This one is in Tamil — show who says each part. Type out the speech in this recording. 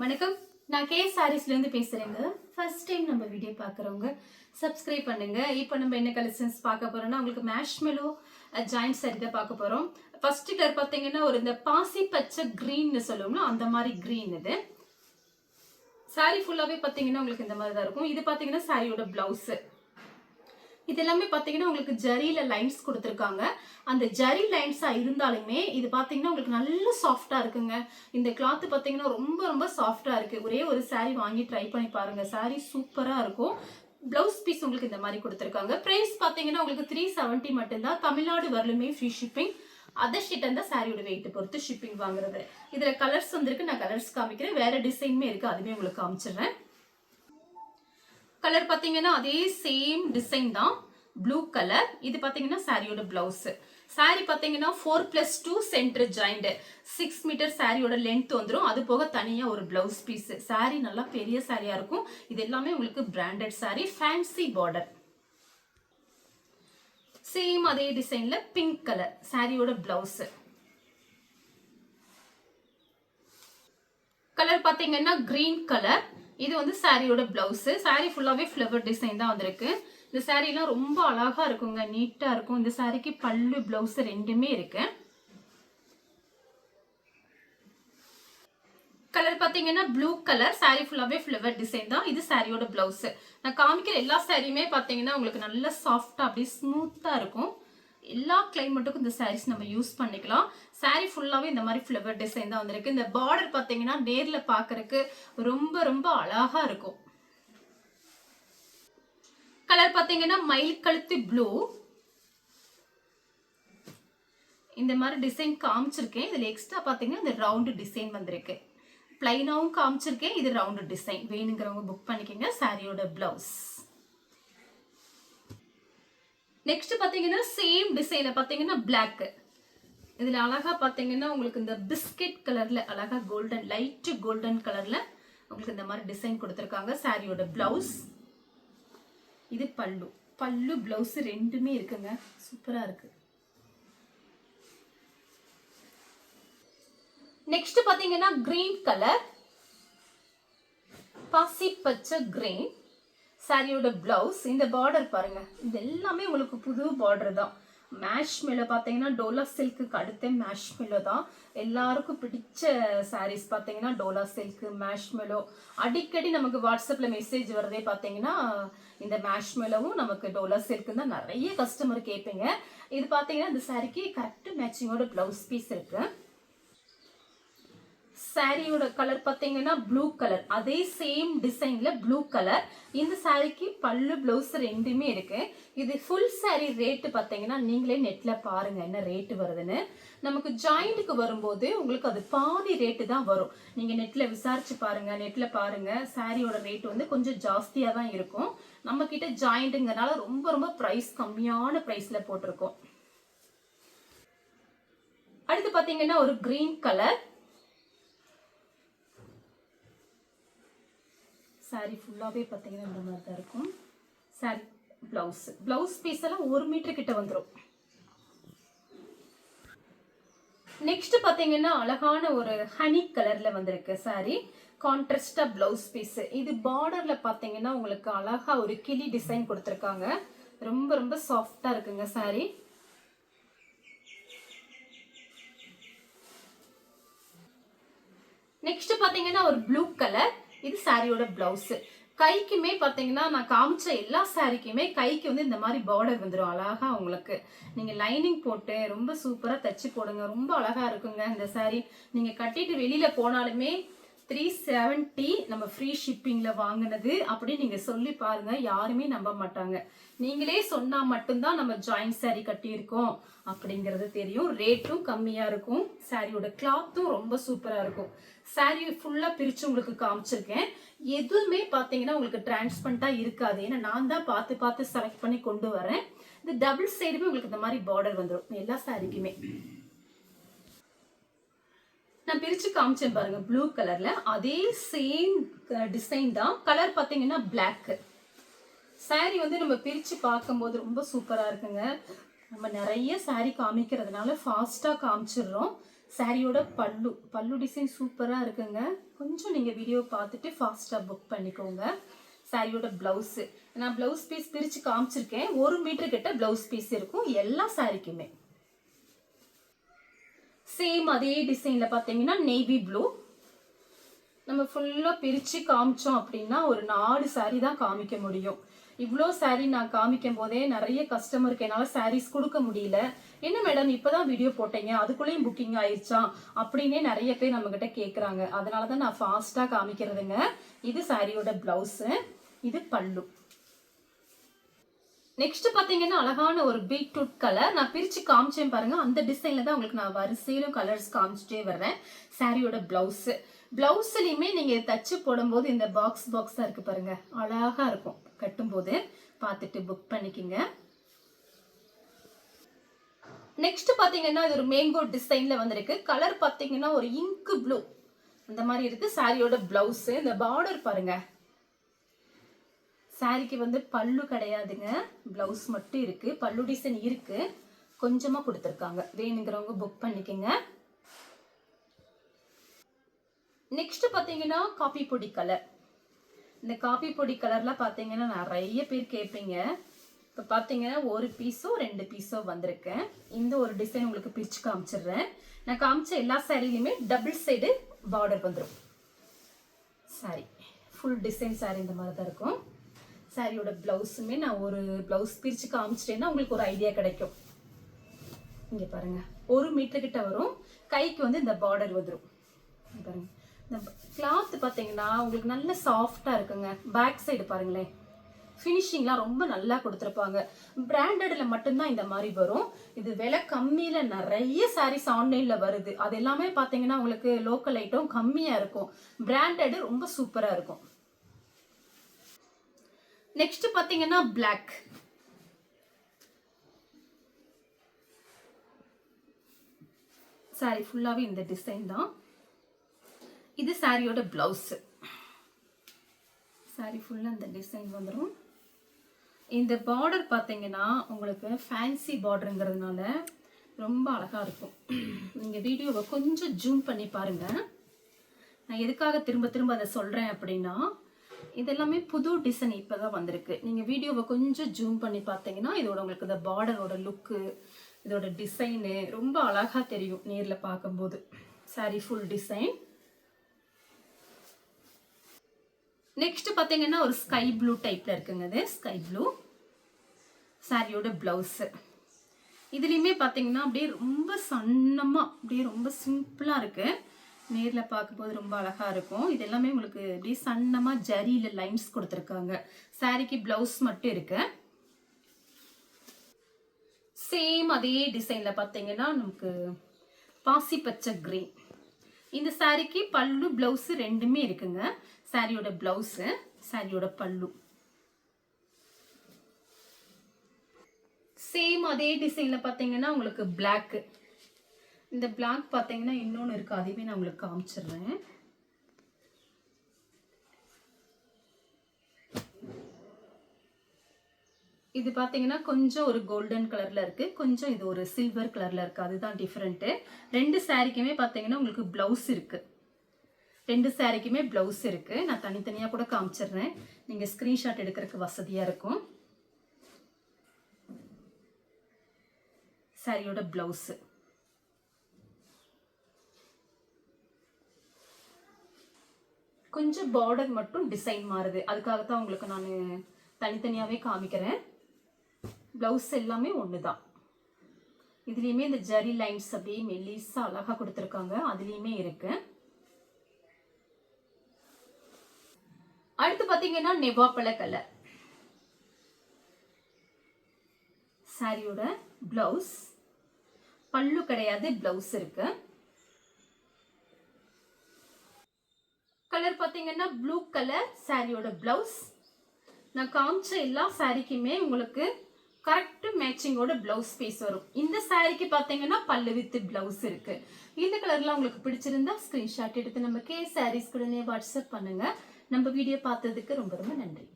Speaker 1: வணக்கம். நான் கே சாரீஸ்லேருந்து பேசுகிறேங்க. ஃபர்ஸ்ட் டைம் நம்ம வீடியோ பார்க்குறவங்க சப்ஸ்கிரைப் பண்ணுங்க. இப்போ நம்ம என்ன கலெக்ஷன்ஸ் பார்க்க போகிறோம்னா, உங்களுக்கு மேஷ்மெலோ ஜாயிண்ட் சாரி தான் பார்க்க போகிறோம். ஃபர்ஸ்ட் கலர் பார்த்தீங்கன்னா ஒரு இந்த பாசி பச்சை க்ரீன்னு சொல்லுவோம்னா அந்த மாதிரி க்ரீன் இது. சாரி ஃபுல்லாகவே பார்த்தீங்கன்னா உங்களுக்கு இந்த மாதிரி தான் இருக்கும். இது பார்த்தீங்கன்னா சாரியோட ப்ளவுஸு. இது எல்லாமே பார்த்தீங்கன்னா உங்களுக்கு ஜரியில லைன்ஸ் கொடுத்துருக்காங்க. அந்த ஜரி லைன்ஸா இருந்தாலுமே இது பார்த்தீங்கன்னா உங்களுக்கு நல்ல சாஃப்டா இருக்குங்க. இந்த கிளாத் பார்த்தீங்கன்னா ரொம்ப ரொம்ப சாஃப்டா இருக்கு. ஒரே ஒரு சாரி வாங்கி ட்ரை பண்ணி பாருங்க. சாரி சூப்பரா இருக்கும். பிளவுஸ் பீஸ் உங்களுக்கு இந்த மாதிரி கொடுத்துருக்காங்க. பிரைஸ் பார்த்தீங்கன்னா உங்களுக்கு 370 மட்டும்தான். தமிழ்நாடு வரலுமே ஃப்ரீ ஷிப்பிங். அதர் ஷீட் அந்த சாரியோட வெயிட் பொறுத்து ஷிப்பிங் வாங்குறது. இதுல கலர்ஸ் வந்திருக்கு. நான் கலர்ஸ் காமிக்கிறேன். வேற டிசைனுமே இருக்கு. அதுவே உங்களுக்கு காமிச்சிடுறேன். கலர் பார்த்தீங்கன்னா அதே சேம் டிசைன் தான். Blue colour. இது பார்த்தீங்கன்னா சாரியோட பிளவுஸ். சாரி பார்த்தீங்கன்னா 4+2 சென்டர் ஜாயிண்ட் 6 மீட்டர் சாரியோட லென்த் வந்துடும். அது போக தனியா ஒரு பிளவுஸ் பீஸ். சாரி நல்லா பெரிய சாரியா இருக்கும். இது எல்லாமே உங்களுக்கு branded sorry. Fancy border. Same அதே டிசைன்ல பிங்க் கலர் சாரியோட பிளவுஸ். கலர் பார்த்தீங்கன்னா கிரீன் கலர். இது வந்து சாரியோட பிளவுஸ். சாரி ஃபுல்லாவே ஃப்ளவர் டிசைன் தான் வந்திருக்கு. இந்த சாரீலாம் ரொம்ப அழகா இருக்குங்க. நீட்டா இருக்கும். இந்த சாரிக்கு பல்லு பிளவுஸ் ரெண்டுமே இருக்கு. கலர் பார்த்தீங்கன்னா ப்ளூ கலர். சாரி ஃபுல்லாவே ஃப்ளவர் டிசைன் தான். இது சாரியோட பிளவுஸ். நான் காமிக்கிற எல்லா சாரியுமே பார்த்தீங்கன்னா உங்களுக்கு நல்ல சாஃப்டா அப்படியே ஸ்மூத்தா இருக்கும். எல்லா கிளைமேட்டுக்கும் இந்த சாரீஸ் நம்ம யூஸ் பண்ணிக்கலாம். சாரி ஃபுல்லாவே இந்த மாதிரி ஃப்ளவர் டிசைன் தான் வந்திருக்கு. இந்த பார்டர் பார்த்தீங்கன்னா நேர்ல பார்க்கறதுக்கு ரொம்ப ரொம்ப அழகா இருக்கும். கலர் பார்த்தீங்கன்னா மயில் கழுத்து ப்ளூ. இந்த மாதிரி டிசைன் காமிச்சிருக்கேன். இதுல எக்ஸ்ட்ரா பார்த்தீங்கன்னா இந்த ரவுண்டு டிசைன் வந்திருக்கு. பிளைனாவும் காமிச்சிருக்கேன். இது ரவுண்டு டிசைன். வேணுங்கிறவங்க புக் பண்ணிக்கோங்க. சாரியோட பிளவுஸ். நெக்ஸ்ட் பார்த்தீங்கன்னா சேம் டிசைன்ல பார்த்தீங்கன்னா பிளாக். இதுல அழகா பார்த்தீங்கன்னா உங்களுக்கு இந்த பிஸ்கெட் கலர்ல அழகா கோல்டன் லைட் கோல்டன் கலர்ல உங்களுக்கு இந்த மாதிரி டிசைன் கொடுத்துருக்காங்க. சாரியோட பிளவுஸ். இது பல்லு. பல்லு பிளவுஸ் ரெண்டுமே இருக்குங்க. சூப்பரா இருக்கு. நெக்ஸ்ட் பாத்தீங்கன்னா கிரீன் கலர். பாசி பச்சை கிரீன் சாரியோட பிளவுஸ். இந்த பார்டர் பாருங்க. இது எல்லாமே உங்களுக்கு புது பார்டர் தான். மேஷ்மெலோ பார்த்தீங்கன்னா டோலா சில்க்கு அடுத்த மேஷ்மெலோ தான். எல்லாருக்கும் பிடிச்ச சாரீஸ் பார்த்தீங்கன்னா டோலா சில்க்கு மேஷ்மெலோ. அடிக்கடி நமக்கு வாட்ஸ்அப்பில் மெசேஜ் வரதே பார்த்தீங்கன்னா இந்த மேஷ்மெலோவும் நமக்கு டோலா சில்க்கு தான் நிறைய கஸ்டமர் கேட்பீங்க. இது பார்த்தீங்கன்னா இந்த சாரிக்கு கரெக்ட் மேட்சிங்கோட பிளவுஸ் பீஸ் இருக்கு. சாரியோட கலர் பார்த்தீங்கன்னா ப்ளூ கலர். அதே சேம் டிசைன்ல ப்ளூ கலர். இந்த சாரிக்கு பல்லு பிளவுஸ் ரெண்டுமே இருக்கு. இது ஃபுல் சாரி ரேட்டு பார்த்தீங்கன்னா நீங்களே நெட்ல பாருங்க என்ன ரேட்டு வருதுன்னு. நமக்கு ஜாயிண்ட்டுக்கு வரும்போது உங்களுக்கு அது பாதி ரேட்டு தான் வரும். நீங்க நெட்ல விசாரிச்சு பாருங்க. நெட்ல பாருங்க. சாரியோட ரேட் வந்து கொஞ்சம் ஜாஸ்தியா தான் இருக்கும். நம்ம கிட்ட ஜாயிண்ட்டுங்கிறனால ரொம்ப ரொம்ப பிரைஸ் கம்மியான பிரைஸ்ல போட்டிருக்கோம். அடுத்து பார்த்தீங்கன்னா ஒரு கிரீன் கலர். சாரி ஃபுல்லாகவே பார்த்தீங்கன்னா இந்த மாதிரி தான் இருக்கும். சாரி பிளவுஸ் பீஸ் எல்லாம் 1 மீட்டர் கிட்ட வந்துடும். நெக்ஸ்ட் பார்த்தீங்கன்னா அழகான ஒரு ஹனி கலர்ல வந்திருக்கு சாரி. கான்ட்ராஸ்டா blouse piece. இது பார்டர்ல பார்த்தீங்கன்னா உங்களுக்கு அழகா ஒரு கிளி டிசைன் கொடுத்துருக்காங்க. ரொம்ப ரொம்ப சாஃப்டா இருக்குங்க சாரி. நெக்ஸ்ட் பார்த்தீங்கன்னா ஒரு ப்ளூ கலர். இது சாரியோட பிளவுஸ். கைக்குமே பார்த்தீங்கன்னா நான் காமிச்ச எல்லா சாரிக்குமே கைக்கு வந்து இந்த மாதிரி பார்டர் வந்துடும் அழகா. உங்களுக்கு நீங்க லைனிங் போட்டு ரொம்ப சூப்பரா தச்சு போடுங்க. ரொம்ப அழகா இருக்குங்க இந்த சாரி. நீங்க கட்டிட்டு வெளியில போனாலுமே 370 நம்ம ஃப்ரீ ஷிப்பிங்ல வாங்கினது அப்படி நீங்க சொல்லி பாருங்க. யாருமே நம்ப மாட்டாங்க. நீங்களே சொன்னா மட்டும்தான் நம்ம ஜாயிண்ட் சாரி கட்டியிருக்கோம் அப்படிங்கிறது தெரியும். ரேட்டும் கம்மியா இருக்கும். சாரியோட கிளாத்தும் ரொம்ப சூப்பரா இருக்கும். சாரி ஃபுல்லா பிரிச்சு உங்களுக்கு காமிச்சிருக்கேன். எதுவுமே பாத்தீங்கன்னா உங்களுக்கு டிரான்ஸ்பரண்டா இருக்காது. ஏன்னா நான் தான் பார்த்து பார்த்து செலக்ட் பண்ணி கொண்டு வரேன். இந்த டபுள் சைடுமே உங்களுக்கு இந்த மாதிரி பார்டர் வந்துடும் எல்லா சாரிக்குமே. நான் பிரிச்சு காமிச்சேன் பாருங்க ப்ளூ கலர்ல. அதே சேம் டிசைன் தான். கலர் பாத்தீங்கன்னா பிளாக். சாரி வந்து நம்ம பிரிச்சு பார்க்கும்போது ரொம்ப சூப்பரா இருக்குங்க. நம்ம நிறைய சாரி காமிக்கிறதுனால ஃபாஸ்டா காமிச்சிடுறோம். சாரியோட பல்லு டிசைன் சூப்பராக இருக்குங்க. கொஞ்சம் நீங்கள் வீடியோ பார்த்துட்டு ஃபாஸ்ட்டாக புக் பண்ணிக்கோங்க. சாரியோட ப்ளவுஸு நான் ப்ளவுஸ் பீஸ் பிரித்து காமிச்சிருக்கேன். 1 மீட்டர் கிட்ட ப்ளவுஸ் பீஸ் இருக்கும் எல்லா சாரிக்குமே. சேம் அதே டிசைனில் பார்த்தீங்கன்னா நேவி ப்ளூ. நம்ம ஃபுல்லாக பிரித்து காமிச்சோம் அப்படின்னா ஒரு 4 சாரி தான் காமிக்க முடியும். இவ்வளோ சாரீ நான் காமிக்கும் போதே நிறைய கஸ்டமருக்கு என்னால் சாரீஸ் கொடுக்க முடியல. என்ன மேடம் இப்போதான் வீடியோ போட்டீங்க, அதுக்குள்ளேயும் புக்கிங் ஆயிடுச்சா அப்படின்னே நிறைய பேர் நம்மக்கிட்ட கேட்குறாங்க. அதனால தான் நான் ஃபாஸ்ட்டாக காமிக்கிறதுங்க. இது சாரியோட ப்ளவுஸு, இது பல்லு. நெக்ஸ்ட் பார்த்தீங்கன்னா அழகான ஒரு பீட்ரூட் கலர். நான் பிரித்து காமிச்சேன் பாருங்க. அந்த டிசைனில் தான் உங்களுக்கு நான் வரிசையிலும் கலர்ஸ் காமிச்சிட்டே வர்றேன். சாரியோட ப்ளவுஸு, ப்ளவுஸ்லையுமே நீங்கள் தச்சு போடும்போது இந்த பாக்ஸாக இருக்குது பாருங்க, அழகாக இருக்கும். கட்டும்போது பார்த்துட்டு புக் பண்ணிக்கோங்க. நெக்ஸ்ட் பார்த்தீங்கன்னா இது ஒரு மேங்கோ டிசைனில் வந்திருக்கு. கலர் பார்த்தீங்கன்னா ஒரு இங்கு ப்ளூ அந்த மாதிரி இருக்குது. சாரியோட ப்ளவுஸு, இந்த பார்டர் பாருங்க. சாரிக்கு வந்து பல்லு கிடையாதுங்க, ப்ளவுஸ் மட்டும் இருக்குது. பல்லு டிசைன் இருக்குது, கொஞ்சமாக கொடுத்துருக்காங்க. வேணுங்கிறவங்க புக் பண்ணிக்கோங்க. நெக்ஸ்ட் பார்த்தீங்கன்னா காபி பொடி கலர். இந்த காபி பொடி கலர்லாம் பார்த்தீங்கன்னா நிறைய பேர் கேட்பீங்க. இப்போ பார்த்தீங்கன்னா 1 பீஸோ 2 பீஸோ வந்திருக்கேன். இந்த ஒரு டிசைன் உங்களுக்கு பிரித்து காமிச்சிடுறேன். நான் காமிச்ச எல்லா சாரிலையுமே டபுள் சைடு பார்டர் வந்துடும். சாரி ஃபுல் டிசைன் சாரி இந்த மாதிரி தான் இருக்கும். சாரியோட ப்ளவுஸுமே நான் ஒரு ப்ளவுஸ் பிரித்து காமிச்சிட்டேன்னா உங்களுக்கு ஒரு ஐடியா கிடைக்கும். இங்கே பாருங்கள், 1 மீட்டர் கிட்ட வரும். கைக்கு வந்து இந்த பார்டர் வந்துடும். பாருங்கள், இந்த கிளாத் பார்த்தீங்கன்னா உங்களுக்கு நல்ல சாஃப்டாக இருக்குங்க. பேக் சைடு பாருங்களேன், ஃபினிஷிங்லாம் ரொம்ப நல்லா கொடுத்துருப்பாங்க. பிராண்டடில் மட்டும்தான் இந்த மாதிரி வரும். இது விலை கம்மியில் நிறைய சாரீஸ் ஆன்லைனில் வருது. அது எல்லாமே பார்த்தீங்கன்னா உங்களுக்கு லோக்கல் ஐட்டம் கம்மியாக இருக்கும். பிராண்டடு ரொம்ப சூப்பராக இருக்கும். நெக்ஸ்ட் பார்த்தீங்கன்னா பிளாக். சாரி ஃபுல்லாகவே இந்த டிசைன் தான். இது சாரியோட ப்ளவுஸு. சாரி ஃபுல்லாக இந்த டிசைன் வந்துடும். இந்த பார்டர் பார்த்தீங்கன்னா உங்களுக்கு ஃபேன்சி பார்டருங்கிறதுனால ரொம்ப அழகாக இருக்கும். நீங்கள் வீடியோவை கொஞ்சம் ஜூம் பண்ணி பாருங்கள். நான் எதுக்காக திரும்ப திரும்ப அதை சொல்கிறேன் அப்படின்னா, இதெல்லாமே புது டிசைன் இப்போ தான் வந்திருக்கு. நீங்கள் வீடியோவை கொஞ்சம் ஜூம் பண்ணி பார்த்தீங்கன்னா இதோட உங்களுக்கு இந்த பார்டரோட லுக்கு, இதோட டிசைனு ரொம்ப அழகாக தெரியும் நேரில் பார்க்கும்போது. Sorry full design. நெக்ஸ்ட் பார்த்தீங்கன்னா ஒரு ஸ்கை ப்ளூ டைப்பில் இருக்குங்க. இது ஸ்கை ப்ளூ. சாரியோட ப்ளவுஸு இதுலேயுமே பார்த்தீங்கன்னா அப்படியே ரொம்ப சன்னமாக அப்படியே ரொம்ப சிம்பிளாக இருக்குது. நேரில் பார்க்கும்போது ரொம்ப அழகாக இருக்கும். இது எல்லாமே உங்களுக்கு அப்படியே சன்னமாக ஜரியில் லைன்ஸ் கொடுத்துருக்காங்க. சாரிக்கு ப்ளவுஸ் மட்டும் இருக்கு. சேம் அதே டிசைனில் பார்த்தீங்கன்னா நமக்கு பாசி பச்சை கிரீன். இந்த சாரிக்கு பல்லு ப்ளவுஸு ரெண்டுமே இருக்குங்க. சாரியோட ப்ளவுஸு, சாரியோட பல்லு சேம் அதே டிசைனில் பார்த்தீங்கன்னா உங்களுக்கு பிளாக்கு. இந்த பிளாக் பார்த்தீங்கன்னா இன்னொன்று இருக்குது, அதையுமே நான் உங்களுக்கு காமிச்சிடுறேன். இது பார்த்தீங்கன்னா கொஞ்சம் ஒரு கோல்டன் கலரில் இருக்குது, கொஞ்சம் இது ஒரு சில்வர் கலரில் இருக்குது. அதுதான் டிஃப்ரெண்ட்டு. 2 சாரிக்குமே பார்த்தீங்கன்னா உங்களுக்கு ப்ளவுஸ் இருக்குது. 2 சாரிக்குமே ப்ளவுஸ் இருக்குது. நான் தனித்தனியாக கூட காமிச்சிடுறேன், நீங்கள் ஸ்க்ரீன்ஷாட் எடுக்கிறதுக்கு வசதியாக இருக்கும். சாரியோட ப்ளவுஸு கொஞ்சம் பார்டர் மட்டும் டிசைன் மாறுது. அதுக்காக தான் உங்களுக்கு நான் தனித்தனியாகவே காமிக்கிறேன். ப்ளவுஸ் எல்லாமே ஒன்று தான். இதுலேயுமே இந்த ஜரி லைன்ஸ் அப்படியே மெல்லிஸாக அழகாக கொடுத்துருக்காங்க, அதுலேயுமே இருக்கு. அடுத்து பார்த்தீங்கன்னா நெவாப்பழ கலர். சாரியோட ப்ளவுஸ், பல்லு கிடையாது, ப்ளவுஸ் இருக்கு. கலர் பார்த்தீங்கன்னா ப்ளூ கலர். சாரியோட ப்ளவுஸ் நான் காமிச்ச எல்லா சாரிக்குமே உங்களுக்கு கரெக்ட் மேட்சிங்கோட ப்ளவுஸ் பீஸ் வரும். இந்த சாரிக்கு பார்த்தீங்கன்னா பல்லு வித் ப்ளவுஸ் இருக்கு. இந்த கலர்லாம் உங்களுக்கு பிடிச்சிருந்தா ஸ்கிரீன்ஷாட் எடுத்து நம்ம கே சாரீஸ் உடனே வாட்ஸ்அப் பண்ணுங்க. நம்ம வீடியோ பார்த்ததுக்கு ரொம்ப ரொம்ப நன்றி.